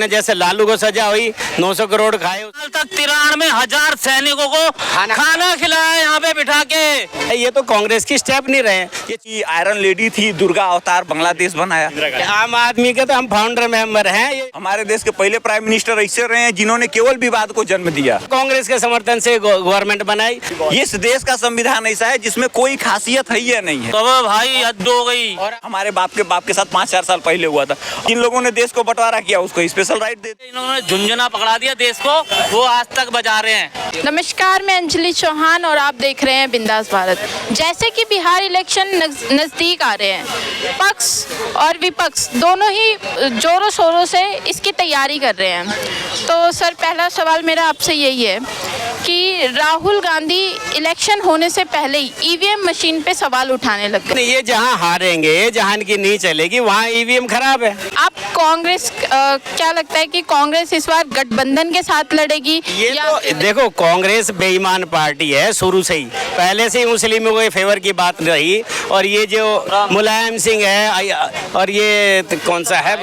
जैसे लालू को सजा हुई 900 करोड़ खाए, साल तक 93,000 सैनिकों को खाना खिलाया यहाँ पे बिठा के। ये तो कांग्रेस की स्टेप नहीं रहे। ये आयरन लेडी थी, दुर्गा अवतार बांग्लादेश बनाया। आम आदमी के तो हम फाउंडर मेंबर हैं। ये हमारे देश के पहले प्राइम मिनिस्टर ऐसे रहे हैं जिन्होंने केवल विवाद को जन्म दिया। कांग्रेस के समर्थन से गवर्नमेंट बनाई। इस देश का संविधान ऐसा है जिसमें कोई खासियत है या नहीं है। तो भाई हद हो गई। और हमारे बाप के साथ 5-4 साल पहले हुआ था। इन लोगों ने देश को बंटवारा किया, उसको स्पेशल राइट दे। इन्होंने झुंझुना पकड़ा दिया देश को, वो आज तक बजा रहे हैं। नमस्कार, मैं अंजलि चौहान और आप देख रहे हैं बिंदास भारत। जैसे कि बिहार इलेक्शन नज़दीक आ रहे हैं, पक्ष और विपक्ष दोनों ही जोरों शोरों से इसकी तैयारी कर रहे हैं। तो सर, पहला सवाल मेरा आपसे यही है कि राहुल गांधी इलेक्शन होने से पहले ही ईवीएम मशीन पे सवाल उठाने लग गए। ये जहां हारेंगे, जहां इनकी नहीं चलेगी, वहां ईवीएम खराब है। आप कांग्रेस क्या लगता है कि कांग्रेस इस बार गठबंधन के साथ लड़ेगी? ये तो देखो, कांग्रेस बेईमान पार्टी है शुरू से ही। पहले से ही मुस्लिमों को फेवर की बात रही। और ये जो मुलायम सिंह है और ये कौन सा है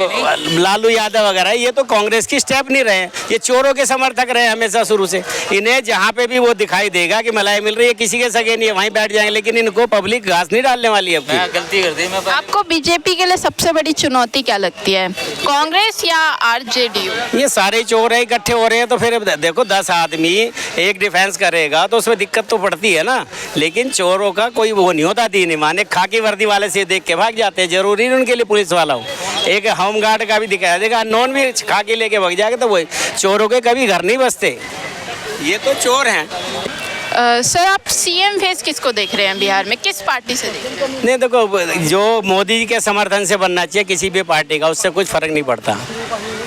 लालू यादव वगैरह, ये तो कांग्रेस की स्टेप नहीं रहे। ये चोरों के समर्थक रहे हमेशा शुरू से। इन्हें जहाँ पे भी वो दिखाई देगा कि मलाई मिल रही है, किसी के सगे नहीं है, वहीं बैठ जाएंगे। लेकिन इनको पब्लिक घास नहीं डालने वाली है। गलती कर दी मैं। आपको बीजेपी के लिए सबसे बड़ी चुनौती क्या लगती है, कांग्रेस या आरजेडीयू? ये सारे चोर है, इकट्ठे हो रहे हैं। तो फिर देखो, 10 आदमी एक डिफेंस करेगा तो उसमें दिक्कत तो पड़ती है ना। लेकिन चोरों का कोई वो नहीं होता। दीन ईमान, खाकी वर्दी वाले से देख के भाग जाते हैं। जरूरी नहीं उनके लिए पुलिस वाला हो। एक होमगार्ड का भी दिखाया देगा, नॉन भी खाकी लेके भाग जाएगा। तो वही चोरों के कभी घर नहीं बसते, ये तो चोर हैं। सर, आप सीएम फेस किसको देख रहे हैं बिहार में, किस पार्टी से देख रहे हैं? नहीं, देखो, जो मोदी जी के समर्थन से बनना चाहिए किसी भी पार्टी का, उससे कुछ फर्क नहीं पड़ता।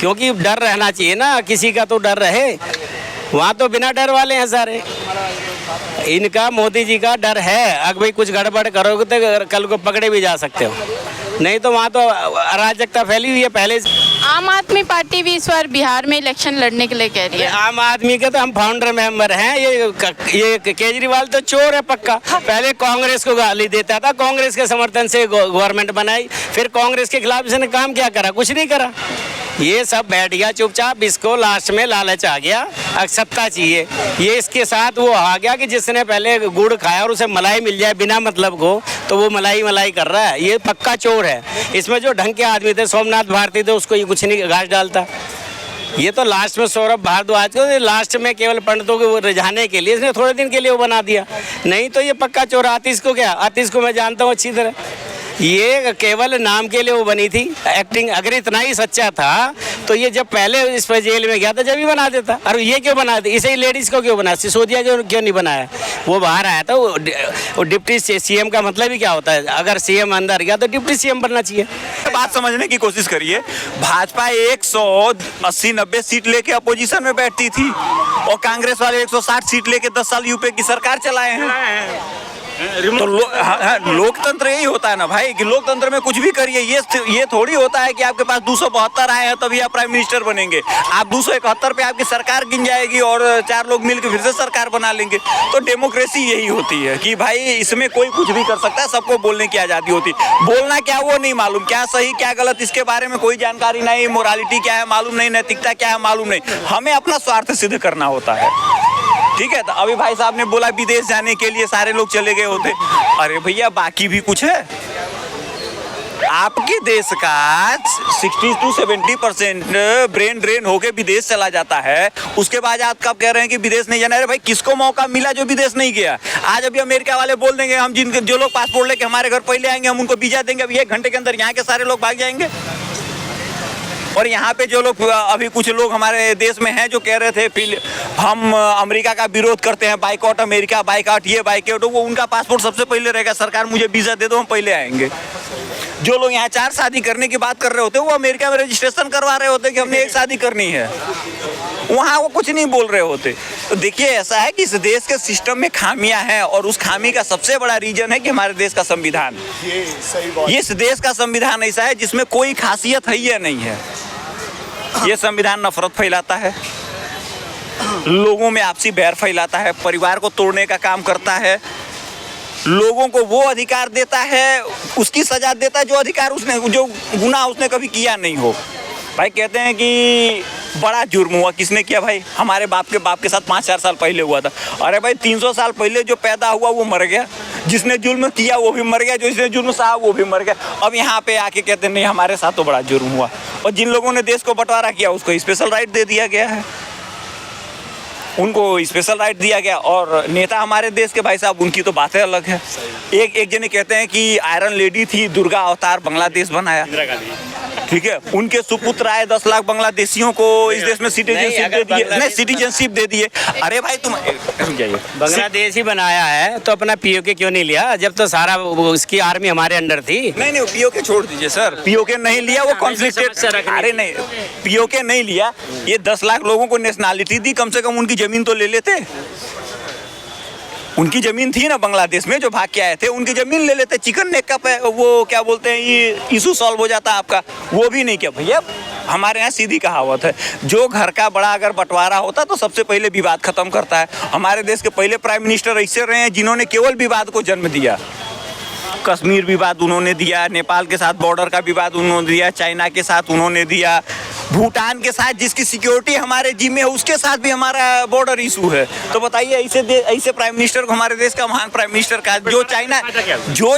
क्योंकि डर रहना चाहिए ना, किसी का तो डर रहे। वहाँ तो बिना डर वाले हैं सारे। इनका मोदी जी का डर है। अगर भाई कुछ गड़बड़ करोगे तो कल को पकड़े भी जा सकते हो। नहीं तो वहाँ तो अराजकता फैली हुई है पहले से। आम आदमी पार्टी भी इस बार बिहार में इलेक्शन लड़ने के लिए कह रही है। आम आदमी के तो हम फाउंडर मेंबर हैं। ये केजरीवाल तो चोर है पक्का। पहले कांग्रेस को गाली देता था, कांग्रेस के समर्थन से गवर्नमेंट बनाई। फिर कांग्रेस के खिलाफ इसने काम क्या करा? कुछ नहीं करा। ये सब बैठ गया चुपचाप। इसको लास्ट में लालच आ गया, अब सत्ता चाहिए। ये इसके साथ वो आ गया कि जिसने पहले गुड़ खाया और उसे मलाई मिल जाए बिना मतलब को, तो वो मलाई कर रहा है। ये पक्का चोर है। इसमें जो ढंग के आदमी थे, सोमनाथ भारती थे, उसको ये कुछ नहीं घास डालता। ये तो लास्ट में सौरभ भारद्वाज को लास्ट में केवल पंडितों को रिझाने के लिए इसने थोड़े दिन के लिए वो बना दिया। नहीं तो ये पक्का चोर। आतिश को क्या? आतिश को मैं जानता हूँ अच्छी तरह। ये केवल नाम के लिए वो बनी थी एक्टिंग। अगर इतना ही सच्चा था तो ये जब पहले इस पर जेल में गया था जब ही बना देता। और ये क्यों बना दे? इसे लेडीज़ को क्यों बनाया? सिसोदिया क्यों नहीं बनाया? वो बाहर आया था। वो डिप्टी सीएम का मतलब ही क्या होता है? अगर सीएम अंदर गया तो डिप्टी सीएम बनना चाहिए। बात समझने की कोशिश करिए। भाजपा 180-90 सीट लेके अपोजिशन में बैठती थी और कांग्रेस वाले 160 सीट लेके 10 साल यूपी की सरकार चलाए हैं। तो लोकतंत्र यही होता है ना भाई, कि लोकतंत्र में कुछ भी करिए। ये थोड़ी होता है कि आपके पास 272 आए हैं तभी आप प्राइम मिनिस्टर बनेंगे। आप 271 पे आपकी सरकार गिन जाएगी और 4 लोग मिलकर फिर से सरकार बना लेंगे। तो डेमोक्रेसी यही होती है कि भाई इसमें कोई कुछ भी कर सकता है, सबको बोलने की आज़ादी होती है। बोलना क्या वो नहीं मालूम, क्या सही क्या गलत इसके बारे में कोई जानकारी नहीं, मोरालिटी क्या है मालूम नहीं, नैतिकता क्या है मालूम नहीं। हमें अपना स्वार्थ सिद्ध करना होता है। ठीक है, तो अभी भाई साहब ने बोला विदेश जाने के लिए सारे लोग चले गए होते। अरे भैया, बाकी भी कुछ है। आपके देश का 60 to 70% ब्रेन ड्रेन होके विदेश चला जाता है। उसके बाद आप कब कह रहे हैं कि विदेश नहीं जाना? अरे भाई, किसको मौका मिला जो विदेश नहीं गया? आज अभी अमेरिका वाले बोल देंगे हम जो लोग पासपोर्ट लेके हमारे घर पहले आएंगे हम उनको वीजा देंगे। अभी 1 घंटे के अंदर यहाँ के सारे लोग भाग जाएंगे। और यहाँ पे जो लोग अभी कुछ लोग हमारे देश में हैं जो कह रहे थे फिर हम अमेरिका का विरोध करते हैं, बाइकआउट अमेरिका, बाइकआउट ये बाइकआउट वो, उनका पासपोर्ट सबसे पहले रहेगा। सरकार मुझे वीज़ा दे दो, हम पहले आएंगे। जो लोग यहाँ 4 शादी करने की बात कर रहे होते वो अमेरिका में रजिस्ट्रेशन करवा रहे होते कि हमने 1 शादी करनी है। वहाँ वो कुछ नहीं बोल रहे होते। तो देखिए, ऐसा है कि इस देश के सिस्टम में खामियां हैं और उस खामी का सबसे बड़ा रीजन है कि हमारे देश का संविधान। ये इस देश का संविधान ऐसा है जिसमें कोई खासियत है या नहीं है। ये संविधान नफरत फैलाता है, लोगों में आपसी बैर फैलाता है, परिवार को तोड़ने का काम करता है, लोगों को वो अधिकार देता है, उसकी सजा देता है जो अधिकार उसने, जो गुनाह उसने कभी किया नहीं हो। भाई कहते हैं कि बड़ा जुर्म हुआ, किसने किया भाई? हमारे बाप के साथ 5-4 साल पहले हुआ था। अरे भाई 300 साल पहले जो पैदा हुआ वो मर गया, जिसने जुल्म किया वो भी मर गया, जिसने जुल्म सहा वो भी मर गया। अब यहाँ पे आके कहते हैं नहीं हमारे साथ तो बड़ा जुर्म हुआ। और जिन लोगों ने देश को बंटवारा किया उसको स्पेशल राइट दे दिया गया है, उनको स्पेशल राइट दिया गया। और नेता हमारे देश के भाई साहब उनकी तो बातें अलग है। एक जने कहते हैं कि आयरन लेडी थी, दुर्गा अवतार बांग्लादेश बनाया, ठीक है। उनके सुपुत्र आए 10 लाख बांग्लादेशियों को इस देश में सिटीजनशिप दे दिए, नहीं सिटीजनशिप दे दिए। अरे भाई तुम जाइए, बांग्लादेश ही बनाया है तो अपना पीओके क्यों नहीं लिया, जब तो सारा उसकी आर्मी हमारे अंडर थी। नहीं पीओके छोड़ दीजिए सर, पीओके नहीं लिया, वो कॉन्फ्लिक्टेड। अरे नहीं पीओके नहीं लिया, ये 10 लाख लोगों को नेशनलिटी दी, कम से कम उनकी जमीन तो ले लेते। उनकी जमीन थी ना बांग्लादेश में, जो भाग के आए थे उनकी जमीन ले लेते, चिकन नेक का वो क्या बोलते हैं ये इशू सॉल्व हो जाता आपका। वो भी नहीं किया भैया। हमारे यहाँ सीधी कहावत है, जो घर का बड़ा अगर बंटवारा होता तो सबसे पहले विवाद खत्म करता है। हमारे देश के पहले प्राइम मिनिस्टर ऐसे रहे हैं जिन्होंने केवल विवाद को जन्म दिया। कश्मीर विवाद उन्होंने दिया, नेपाल के साथ बॉर्डर का विवाद उन्होंने दिया, चाइना के साथ उन्होंने दिया, भूटान के साथ जिसकी सिक्योरिटी हमारे जिम्मे है उसके साथ भी हमारा बॉर्डर इशू है। तो बताइए ऐसे प्राइम मिनिस्टर को, हमारे देश का महान प्राइम मिनिस्टर का, जो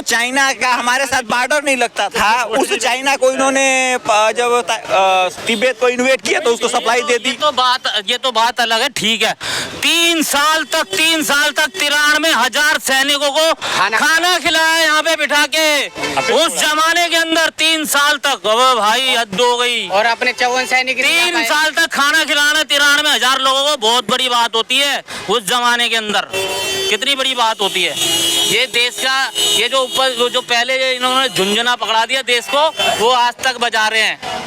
चाइना का हमारे साथ बॉर्डर नहीं लगता था, उस चाइना को इन्होंने जब तिब्बत को इन्वेट किया तो उसको सप्लाई दे दी। ये तो बात अलग है, ठीक है। 3 साल तक 93,000 सैनिकों को खाना खिलाया यहाँ पे बिठा के, उस जमाने के अंदर 3 साल तक। अब भाई हद हो गई। और अपने 54 सैनिक 3 साल तक खाना खिलाना 93,000 लोगों को बहुत बड़ी बात होती है। उस जमाने के अंदर कितनी बड़ी बात होती है। ये देश का ये जो ऊपर जो पहले इन्होंने झुंझुना पकड़ा दिया देश को, वो आज तक बजा रहे हैं।